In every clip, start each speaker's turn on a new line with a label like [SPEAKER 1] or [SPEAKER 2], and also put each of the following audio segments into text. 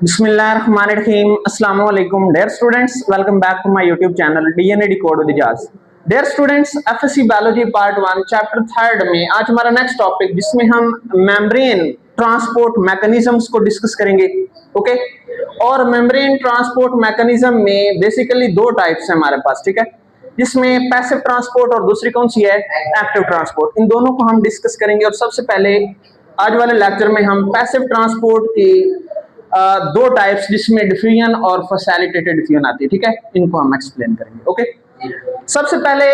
[SPEAKER 1] बिस्मिल्लाहिर्रहमानिर्रहीम अस्सलाम वालेकुम dear students, welcome back to my YouTube channel DNA decode with Ijaz. Dear students, FSc biology part 1 chapter 3 में आज हमारा नेक्स्ट टॉपिक जिसमें हम मेम्ब्रेन ट्रांसपोर्ट मैकेनिज्म्स को डिस्कस करेंगे। ओके, और मेम्ब्रेन ट्रांसपोर्ट मैकेनिज्म में बेसिकली दो टाइप्स हैं हमारे पास, ठीक है, जिसमें पैसिव ट्रांसपोर्ट और दूसरी कौन सी है, एक्टिव ट्रांसपोर्ट। इन दोनों को हम डिस्कस करेंगे और सबसे पहले आज वाले लेक्चर में हम पैसिव ट्रांसपोर्ट की दो टाइप्स जिसमें डिफ्यूजन और फैसिलिटेटेड डिफ्यूजन आती है, ठीक है, इनको हम एक्सप्लेन करेंगे। ओके, सबसे पहले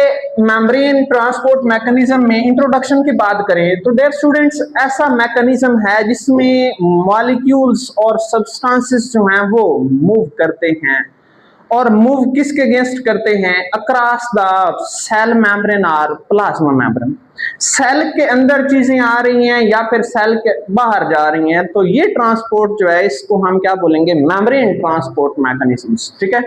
[SPEAKER 1] मेम्ब्रेन ट्रांसपोर्ट मैकेनिज्म में इंट्रोडक्शन की बात करें तो डियर स्टूडेंट्स, ऐसा मैकेनिज्म है जिसमें मॉलिक्यूल्स और सब्सटेंसेस जो हैं वो मूव करते हैं, और मूव किसके अगेंस्ट करते हैं, अक्रॉस द सेल मेम्ब्रेन और प्लाज्मा मेम्ब्रेन। सेल के अंदर चीजें आ रही हैं या फिर सेल के बाहर जा रही हैं, तो ये ट्रांसपोर्ट जो है इसको हम क्या बोलेंगे, मेम्ब्रेन ट्रांसपोर्ट मैकेनिज्म्स, ठीक है।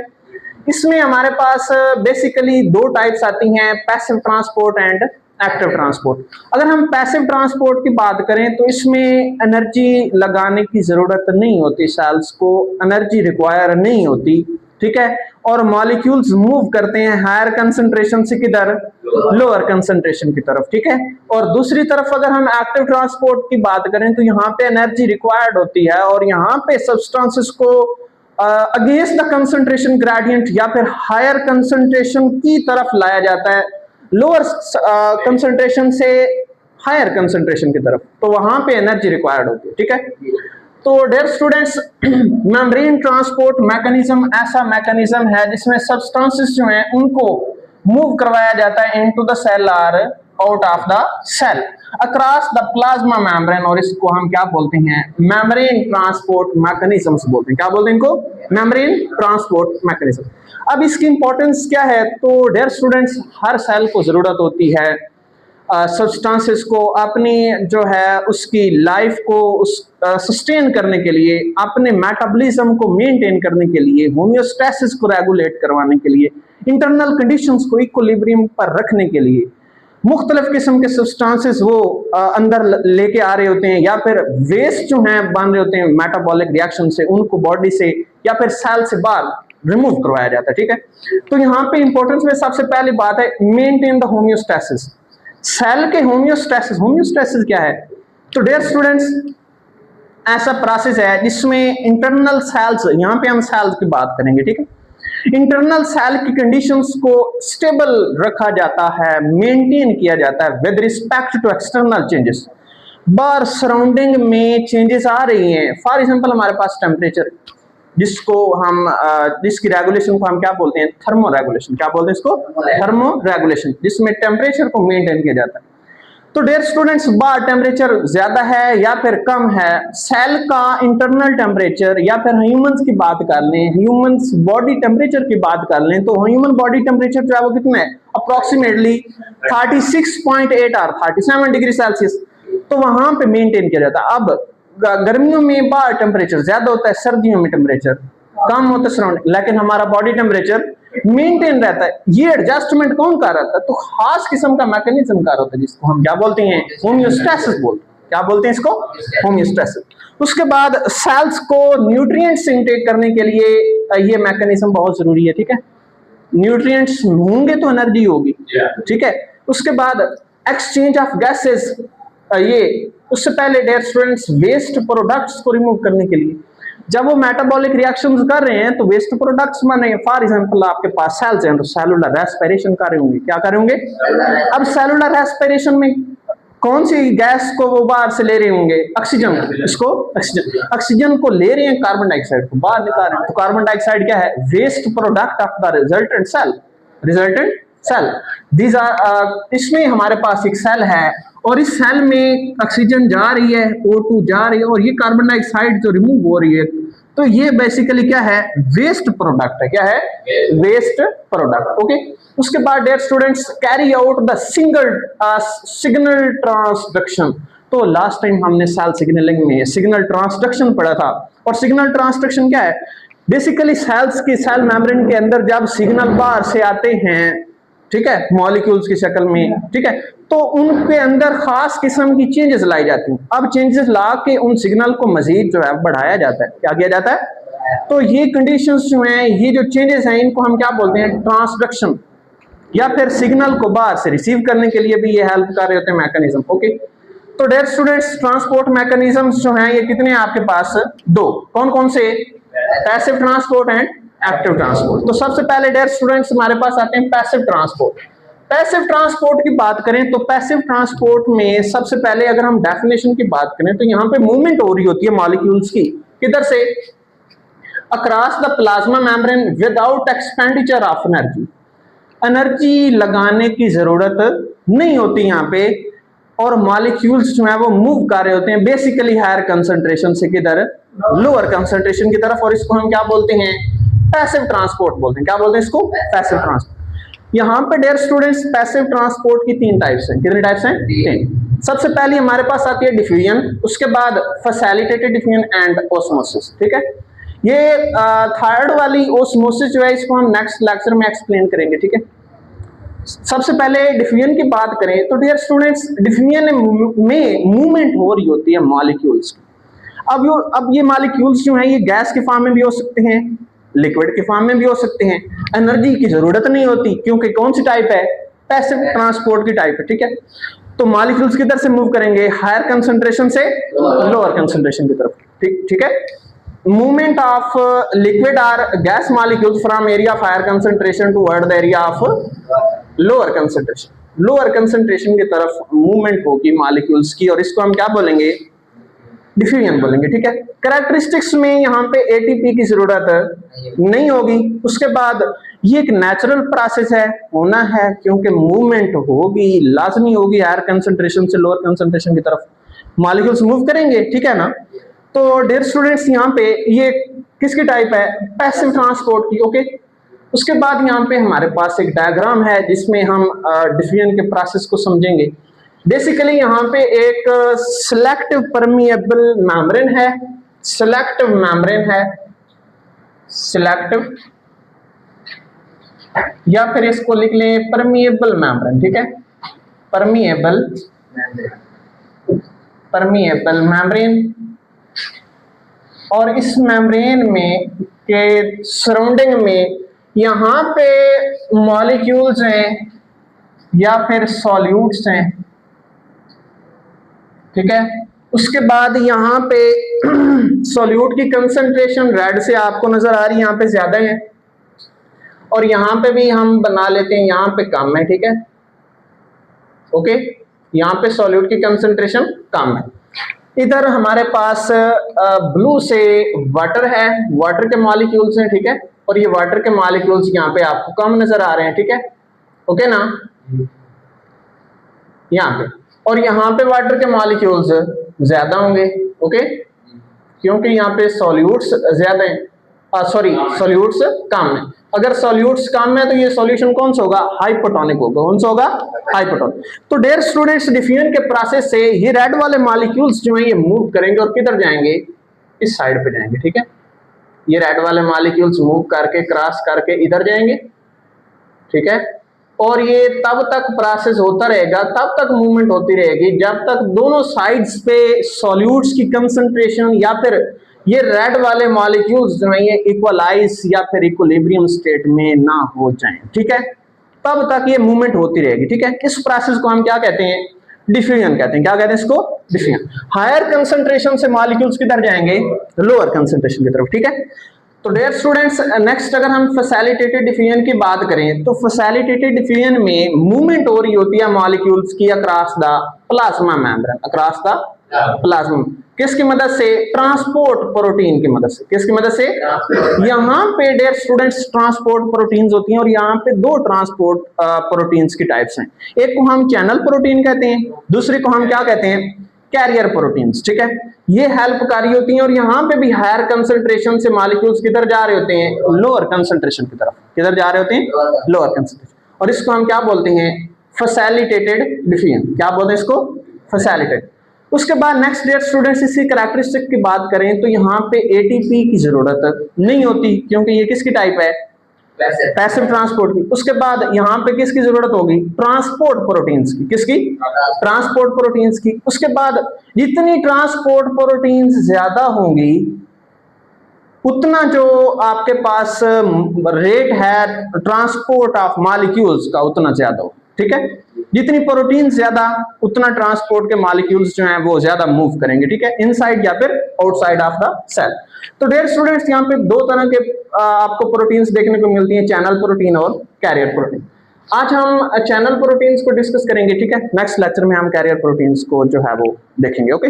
[SPEAKER 1] इसमें हमारे पास बेसिकली दो टाइप्स आती हैं, passive transport and active transport. अगर हम पैसिव ट्रांसपोर्ट की बात करें तो इसमें एनर्जी लगाने की जरूरत नहीं होती, सेल्स को एनर्जी रिक्वायर नहीं होती, ठीक है, और मॉलिक्यूल्स मूव करते हैं हायर कंसंट्रेशन से किधर, लोअर कंसंट्रेशन की तरफ, ठीक है। और दूसरी तरफ अगर हम एक्टिव ट्रांसपोर्ट की बात करें तो यहाँ पे एनर्जी रिक्वायर्ड होती है और यहाँ पे सब्सटेंसेस को अगेंस्ट द कंसंट्रेशन ग्रेडियंट या फिर हायर कंसंट्रेशन की तरफ लाया जाता है, लोअर कंसंट्रेशन से हायर कंसंट्रेशन की तरफ, तो वहां पे एनर्जी रिक्वायर्ड होती है, ठीक है। तो dear students, membrane transport mechanism ऐसा मैकेनिज्म है जिसमें सब्सटेंसेस जो हैं उनको मूव करवाया जाता है इनटू द सेल और out of the cell across the plasma membrane, और इसको हम क्या बोलते हैं, मेम्ब्रेन ट्रांसपोर्ट मैकेनिज्म्स बोलते हैं। क्या बोलते हैं इनको, मेम्ब्रेन ट्रांसपोर्ट मैकेनिज्म। अब इसकी इंपॉर्टेंस क्या है, तो डियर स्टूडेंट्स, हर सेल को जरूरत होती है सब्सटेंसेस को अपनी जो है उसकी लाइफ को सस्टेन करने के लिए, अपने मेटाबॉलिज्म को मेंटेन करने के लिए, होम्योस्टैसिस को रेगुलेट करवाने के लिए, इंटरनल कंडीशंस को इक्विलिब्रियम पर रखने के लिए मुख्तलिफ किस्म के सब्सटेंसेस वो अंदर लेके आ रहे होते हैं, या फिर वेस्ट जो हैं बन रहे होते हैं मेटाबॉलिक रिएक्शन से, उनको बॉडी से या फिर सेल से बाहर रिमूव करवाया जाता है, ठीक है। तो यहाँ पे इंपॉर्टेंस में सबसे पहली बात है मेंटेन द होम्योस्टैसिस, सेल के होम्योस्टैसिस। होम्योस्टैसिस क्या है, तो डियर स्टूडेंट्स, ऐसा प्रोसेस है जिसमें इंटरनल सेल्स, यहाँ पे हम सेल्स की बात करेंगे, ठीक है, इंटरनल सेल की कंडीशंस को स्टेबल रखा जाता है, मेंटेन किया जाता है with respect to external changes. बाहर सराउंडिंग में चेंजेस आ रही हैं, फॉर एग्जांपल हमारे पास टेम्परेचर, जिसको हम जिसकी रेगुलेशन को हम क्या बोलते हैं, थर्मो रेगुलेशन। क्या बोलते हैं इसको, थर्मो रेगुलेशन, जिसमें टेम्परेचर को मेंटेन किया जाता है। तो डियर स्टूडेंट्स, बाहर टेम्परेचर ज्यादा है या फिर कम है, सेल का इंटरनल टेम्परेचर, या फिर ह्यूमंस की बात कर लें, ह्यूमंस बॉडी टेम्परेचर की बात कर लें, तो ह्यूमन बॉडी टेम्परेचर जो है वो कितना है, अप्रोक्सीमेटली 36.8 और 37 डिग्री सेल्सियस, तो वहां पे मेंटेन किया जाता है। अब गर्मियों में बाहर टेम्परेचर ज्यादा होता है, सर्दियों में टेम्परेचर कम होता है सराउंडिंग, लेकिन हमारा बॉडी टेम्परेचर मेंटेन रहता है। ये एडजस्टमेंट कौन कर रहा है, तो खास किस्म का मैकेनिज्म कर होता है जिसको हम क्या बोलते हैं, होम्योस्टैसिस बोलते हैं। क्या बोलते हैं इसको, होम्योस्टैसिस। उसके बाद सेल्स को न्यूट्रिएंट्स इनटेक करने के लिए ये मैकेनिज्म बहुत जरूरी है, ठीक है, न्यूट्रिएंट्स होंगे तो एनर्जी होगी, ठीक है। उसके बाद एक्सचेंज ऑफ गैसेस, ये उससे पहले डियर स्टूडेंट्स, वेस्ट प्रोडक्ट्स को रिमूव करने के लिए जब वो मेटाबॉलिक रिएक्शंस कर रहे हैं तो वेस्ट प्रोडक्ट्स माने, फॉर एग्जांपल आपके पास सेल्स हैं तो सेलुलर रेस्पिरेशन कर रहे होंगे, क्या कर रहे होंगे, अब सेलुलर रेस्पिरेशन में कौन सी गैस को वो बाहर से ले रहे होंगे, ऑक्सीजन, इसको ऑक्सीजन को ले रहे हैं, कार्बन डाइऑक्साइड को बाहर निकाल रहे हैं, तो कार्बन डाइऑक्साइड क्या है, waste product of the resultant cell, resultant cell. These are, इसमें हमारे पास एक सेल है और इस सेल में ऑक्सीजन जा रही है, O2 जा रही है, और ये कार्बन डाइऑक्साइड जो रिमूव हो रही है, तो ये बेसिकली क्या है, वेस्ट प्रोडक्ट है। क्या है, वेस्ट प्रोडक्ट। ओके, उसके बाद dear students, carry out the signal transduction. तो लास्ट टाइम हमने सेल सिग्नलिंग में सिग्नल ट्रांसडक्शन पढ़ा था, और सिग्नल ट्रांसडक्शन क्या है, बेसिकली सेल्स की सेल मेम्ब्रेन के अंदर जब सिग्नल बाहर से आते हैं ठीक है, मॉलिक्यूल्स की शक्ल में, ठीक है। तो उनके अंदर खास किस्म की चेंजेस लाई जाती हैं। अब चेंजेस ला के उन सिग्नल को मजीद जो है बढ़ाया जाता है। क्या किया जाता है? तो ये कंडीशंस जो हैं, ये जो चेंजेस हैं, इनको हम क्या बोलते हैं? ट्रांसडक्शन, या फिर सिग्नल को बाहर से रिसीव करने के लिए भी ये हेल्प कर रहे होते हैं मैकेनिज्म। ओके, तो डियर स्टूडेंट्स, ट्रांसपोर्ट मैकेनिज्म्स जो हैं ये कितने हैं आपके पास? दो। कौन कौन से? Passive transport and active transport. तो सबसे पहले डियर स्टूडेंट्स हमारे पास आते हैं पैसिव ट्रांसपोर्ट। पैसिव ट्रांसपोर्ट की बात करें तो पैसिव ट्रांसपोर्ट में सबसे पहले अगर हम डेफिनेशन की बात करें तो यहाँ पे मूवमेंट हो रही होती है मॉलिक्यूल्स की। किधर से? Across the plasma membrane without expenditure of energy. Energy लगाने की जरूरत नहीं होती यहाँ पे, और मॉलिक्यूल्स जो है वो मूव कर रहे होते हैं बेसिकली हायर कंसंट्रेशन से किधर? लोअर कंसंट्रेशन की तरफ। और इसको हम क्या बोलते हैं? पैसिव ट्रांसपोर्ट बोलते हैं। क्या बोलते हैं इसको? Passive transport. यहाँ पे डियर स्टूडेंट्स पैसिव ट्रांसपोर्ट की तीन टाइप्स हैं। कितने टाइप्स हैं? तीन। सबसे पहले हमारे पास आती है डिफ्यूजन, उसके बाद फैसिलिटेटेड डिफ्यूजन एंड ऑस्मोसिस। ठीक है, ये थर्ड वाली ऑस्मोसिस जो है इसको हम नेक्स्ट लेक्चर में एक्सप्लेन करेंगे। ठीक है, सबसे पहले डिफ्यूजन की बात करें तो डियर स्टूडेंट्स डिफ्यूजन में मूवमेंट हो रही होती है मॉलिक्यूल्स की। अब ये मॉलिक्यूल्स जो हैं ये गैस के फॉर्म में भी हो सकते हैं, लिक्विड के फॉर्म में भी हो सकते हैं। एनर्जी की जरूरत नहीं होती क्योंकि कौन सी टाइप है? पैसिव ट्रांसपोर्ट की टाइप है। ठीक है, तो मॉलिक्यूल्स किधर से मूव करेंगे? हायर कंसंट्रेशन से लोअर कंसंट्रेशन की तरफ। ठीक है, movement of liquid or gas molecules from area of higher concentration toward the area of lower concentration। Lower concentration की तरफ मूवमेंट होगी मॉलिक्यूल्स की, और इसको हम क्या बोलेंगे? डिफ्यूजन बोलेंगे। ठीक है, कैरेक्टरिस्टिक्स में यहाँ पे एटीपी की जरूरत नहीं होगी। उसके बाद ये एक नेचुरल प्रोसेस है, होना है, क्योंकि मूवमेंट होगी, लाजमी होगी हायर कंसंट्रेशन से लोअर कंसंट्रेशन की तरफ मॉलिक्यूल्स मूव करेंगे। ठीक है ना। तो डियर स्टूडेंट्स यहाँ पे ये किसकी टाइप है? पैसिव ट्रांसपोर्ट की। ओके, उसके बाद यहाँ पे हमारे पास एक डायग्राम है जिसमें हम डिफ्यूजन के प्रोसेस को समझेंगे। बेसिकली यहाँ पे एक सिलेक्टिव परमिएबल मेम्ब्रेन है, सिलेक्टिव मेम्ब्रेन है, सिलेक्टिव, या फिर इसको लिख लें परमिएबल मेम्ब्रेन। ठीक है, परमिएबल मेम्ब्रेन। और इस मेम्ब्रेन में के सराउंडिंग में यहाँ पे मॉलिक्यूल्स हैं या फिर सॉल्यूट्स हैं। ठीक है, उसके बाद यहाँ पे सॉल्यूट की कंसंट्रेशन रेड से आपको नजर आ रही है, यहाँ पे ज्यादा है, और यहाँ पे भी हम बना लेते हैं यहाँ पे कम है। ठीक है, ओके, यहाँ पे सॉल्यूट की कंसंट्रेशन कम है। इधर हमारे पास ब्लू से वाटर है, वाटर के मॉलिक्यूल्स हैं। ठीक है, और ये वाटर के मॉलिक्यूल्स यहाँ पे आपको कम नजर आ रहे हैं। ठीक है, ओके ना, यहाँ पे, और यहाँ पे वाटर के मॉलिक्यूल्स ज्यादा होंगे। ओके, क्योंकि यहाँ पे सॉल्यूट्स ज्यादा हैं, सॉरी सॉल्यूट्स कम है। अगर सॉल्यूट्स कम है तो ये सॉल्यूशन कौन सा होगा? हाइपोटोनिक होगा। कौन सा होगा? हाइपोटोनिक। तो डियर स्टूडेंट्स डिफ्यूजन के प्रोसेस से ये रेड वाले मॉलिक्यूल्स जो हैं ये मूव करेंगे और किधर जाएंगे? इस साइड पे जाएंगे। ठीक है, ये रेड वाले मॉलिक्यूल्स मूव करके क्रॉस करके इधर जाएंगे। ठीक है, और ये तब तक प्रोसेस होता रहेगा, तब तक मूवमेंट होती रहेगी जब तक दोनों साइड्स पे सॉल्यूट्स की कंसंट्रेशन या फिर ये रेड वाले मॉलिक्यूल्स जो हैं ये इक्वलाइज या फिर इक्विलिब्रियम स्टेट में ना हो जाएं। ठीक है, तब तक ये मूवमेंट होती रहेगी। ठीक है, इस प्रोसेस को हम क्या कहते हैं? डिफ्यूजन कहते हैं। क्या कहते हैं इसको? डिफ्यूजन। हायर कंसंट्रेशन से मॉलिक्यूल्स किधर जाएंगे? लोअर कंसंट्रेशन की तरफ। ठीक है, तो डियर स्टूडेंट्स नेक्स्ट अगर हम फैसिलिटेटेड डिफ्यूजन की बात करें तो फैसिलिटेटेड डिफ्यूजन में मूवमेंट हो रही होती है मॉलिक्यूल्स की across the plasma membrane, across the plasma. किसकी मदद से? ट्रांसपोर्ट प्रोटीन की मदद से। किसकी मदद से? यहाँ पे डियर स्टूडेंट्स ट्रांसपोर्ट प्रोटीन्स होती हैं, और यहाँ पे दो ट्रांसपोर्ट प्रोटीन्स की टाइप्स हैं। एक को हम चैनल प्रोटीन कहते हैं, दूसरे को हम क्या कहते हैं? Carrier proteins. ठीक है, ये हेल्पकारी होती हैं, और यहाँ पे भी हायर कंसंट्रेशन से मॉलिक्यूल्स किधर जा रहे होते हैं? लोअर कंसंट्रेशन की तरफ। किधर जा रहे होते हैं? Lower concentration. और इसको हम क्या बोलते हैं? Facilitated diffusion. क्या बोलते हैं इसको? फैसिलिटेटेड। उसके बाद नेक्स्ट डियर स्टूडेंट्स इसकी कैरेक्टरिस्टिक की बात करें तो यहाँ पे एटीपी की जरूरत नहीं होती, क्योंकि ये किसकी टाइप है? पैसिव ट्रांसपोर्ट की। उसके बाद यहाँ पे किसकी जरूरत होगी? ट्रांसपोर्ट प्रोटीन्स की। किसकी? ट्रांसपोर्ट प्रोटीन्स की। उसके बाद जितनी ट्रांसपोर्ट प्रोटीन्स ज्यादा होंगी उतना जो आपके पास रेट है ट्रांसपोर्ट ऑफ मॉलिक्यूल्स का उतना ज्यादा हो। ठीक है, जितनी प्रोटीन ज्यादा उतना ट्रांसपोर्ट के मॉलिक्यूल्स जो हैं वो ज्यादा मूव करेंगे। ठीक है, इनसाइड या फिर आउटसाइड ऑफ द सेल। तो डियर स्टूडेंट्स, यहाँ पे दो तरह के आपको प्रोटीन्स देखने को मिलती हैं, चैनल प्रोटीन और कैरियर प्रोटीन। आज हम चैनल प्रोटीन्स को डिस्कस करेंगे। ठीक है, नेक्स्ट लेक्चर में हम कैरियर प्रोटीन्स को जो है वो देखेंगे। ओके,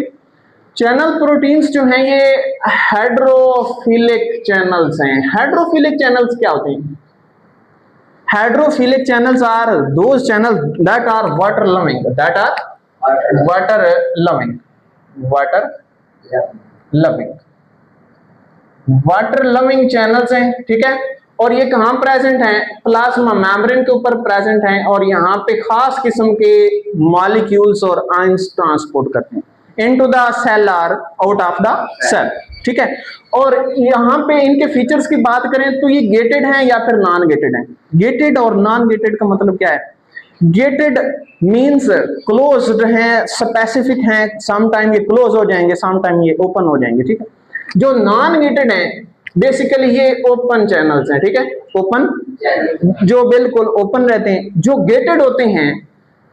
[SPEAKER 1] चैनल प्रोटीन्स जो हैं ये हाइड्रोफिलिक चैनल्स हैं। हाइड्रोफिलिक चैनल्स क्या होते हैं? Hydrophilic channels are those channels that are water loving, that are water loving, water loving, water loving channels हैं। ठीक है, और ये कहाँ प्रेजेंट हैं? प्लाज्मा मेम्ब्रेन के ऊपर प्रेजेंट हैं और यहाँ पे खास किस्म के मॉलिक्यूल्स और आयंस ट्रांसपोर्ट करते हैं into the cell or out of the cell। ठीक है, और यहाँ पे इनके फीचर्स की बात करें तो ये गेटेड हैं या फिर नॉन गेटेड हैं। गेटेड और नॉन गेटेड का मतलब क्या है? गेटेड मींस क्लोज्ड हैं, स्पेसिफिक हैं, सम टाइम ये क्लोज हो जाएंगे, सम टाइम ये ओपन हो जाएंगे। ठीक है, जो नॉन गेटेड हैं बेसिकली ये ओपन चैनल्स हैं। ठीक है, ओपन, जो बिल्कुल ओपन रहते हैं। जो गेटेड होते हैं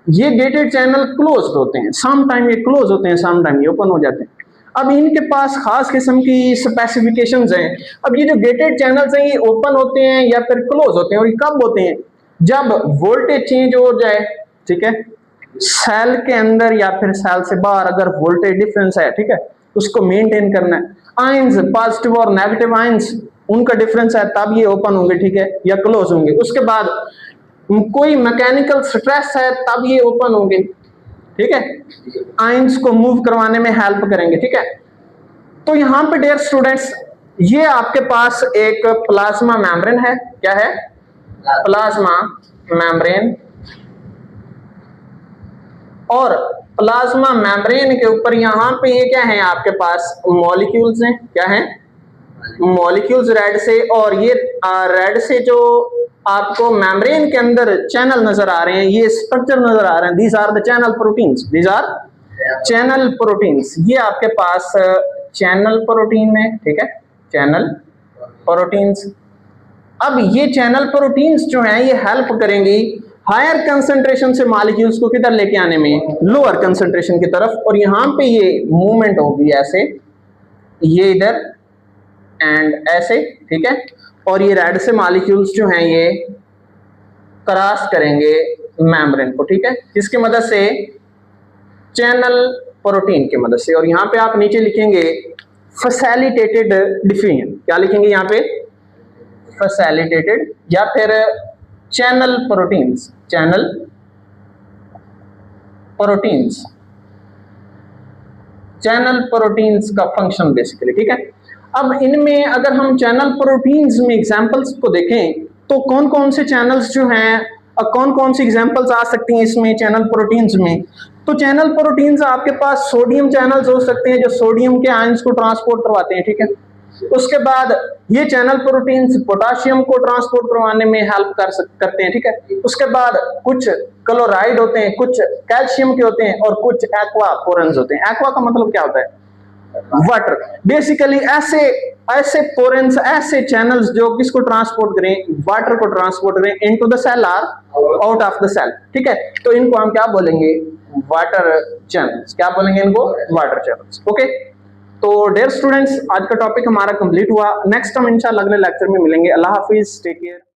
[SPEAKER 1] ये गेटेड चैनल क्लोज्ड होते हैं, सम टाइम ये क्लोज होते हैं, सम टाइम ये ओपन हो जाते हैं। अब इनके पास खास किस्म की स्पेसिफिकेशंस हैं। अब ये जो गेटेड चैनल्स हैं ये ओपन होते हैं या फिर क्लोज होते हैं, और ये कब होते हैं? जब वोल्टेज चेंज हो जाए। ठीक है, सेल के अंदर या फिर सेल से बाहर अगर वोल्टेज डिफरेंस है, ठीक है, उसको मेंटेन करना है। आयंस, पॉजिटिव और नेगेटिव आयंस, उनका डिफरेंस है, तब ये ओपन होंगे। ठीक है, या क्लोज होंगे। उसके बाद कोई मैकेनिकल स्ट्रेस है तब ये ओपन होंगे। ठीक है, आयंस को मूव करवाने में हेल्प करेंगे। ठीक है, तो यहां पे डियर स्टूडेंट्स ये आपके पास एक प्लाज्मा मेम्ब्रेन है। क्या है? Plasma membrane. और प्लाज्मा मेम्ब्रेन के ऊपर यहां पे ये क्या है? आपके पास मॉलिक्यूल्स हैं। क्या है? मॉलिक्यूल्स रेड से, और ये रेड से जो आपको मेम्ब्रेन के अंदर चैनल नजर आ रहे हैं, ये स्ट्रक्चर नजर आ रहे हैं, these are the channel proteins, these are channel proteins. ये आपके पास चैनल प्रोटीन है। ठीक है, चैनल प्रोटीन्स। अब ये चैनल प्रोटीन्स जो हैं ये हेल्प करेंगी हायर कंसंट्रेशन से मॉलिक्यूल्स को किधर लेके आने में? लोअर कंसंट्रेशन की तरफ। और यहाँ पे ये मूवमेंट होगी ऐसे, ये इधर एंड ऐसे। ठीक है, और ये रेड से मॉलिक्यूल्स जो हैं ये क्रॉस करेंगे मेम्ब्रेन को। ठीक है, किसकी मदद से? चैनल प्रोटीन की मदद से। और यहाँ पे आप नीचे लिखेंगे फैसिलिटेटेड डिफ्यूजन। क्या लिखेंगे यहाँ पे? फैसिलिटेटेड या फिर channel proteins, channel proteins, channel proteins का फंक्शन बेसिकली। ठीक है, अब इनमें अगर हम चैनल प्रोटीन्स में एग्जांपल्स को देखें तो कौन कौन से चैनल्स जो हैं और कौन कौन सी एग्जांपल्स आ सकती हैं इसमें चैनल प्रोटीन्स में? तो चैनल प्रोटीन्स आपके पास सोडियम चैनल्स हो सकते हैं जो सोडियम के आयंस को ट्रांसपोर्ट करवाते हैं। ठीक है, उसके बाद ये चैनल प्रोटीन्स पोटाशियम को ट्रांसपोर्ट करवाने में हेल्प करते हैं। ठीक है, उसके बाद कुछ क्लोराइड होते हैं, कुछ कैल्शियम के होते हैं और कुछ एक्वा पोरेंस होते हैं। एक्वा का मतलब क्या होता है? वाटर। बेसिकली ऐसे ऐसे पोरेंस, ऐसे चैनल्स जो किसको ट्रांसपोर्ट करें? वाटर को ट्रांसपोर्ट करें इनटू द सेल और आउट ऑफ द सेल। ठीक है, तो इनको हम क्या बोलेंगे? Water channels. क्या बोलेंगे इनको? Water channels. ओके, तो डियर स्टूडेंट्स आज का टॉपिक हमारा कंप्लीट हुआ। नेक्स्ट हम इंशाल्लाह अगले लेक्चर में मिलेंगे। अल्लाह हाफिज, टेक केयर।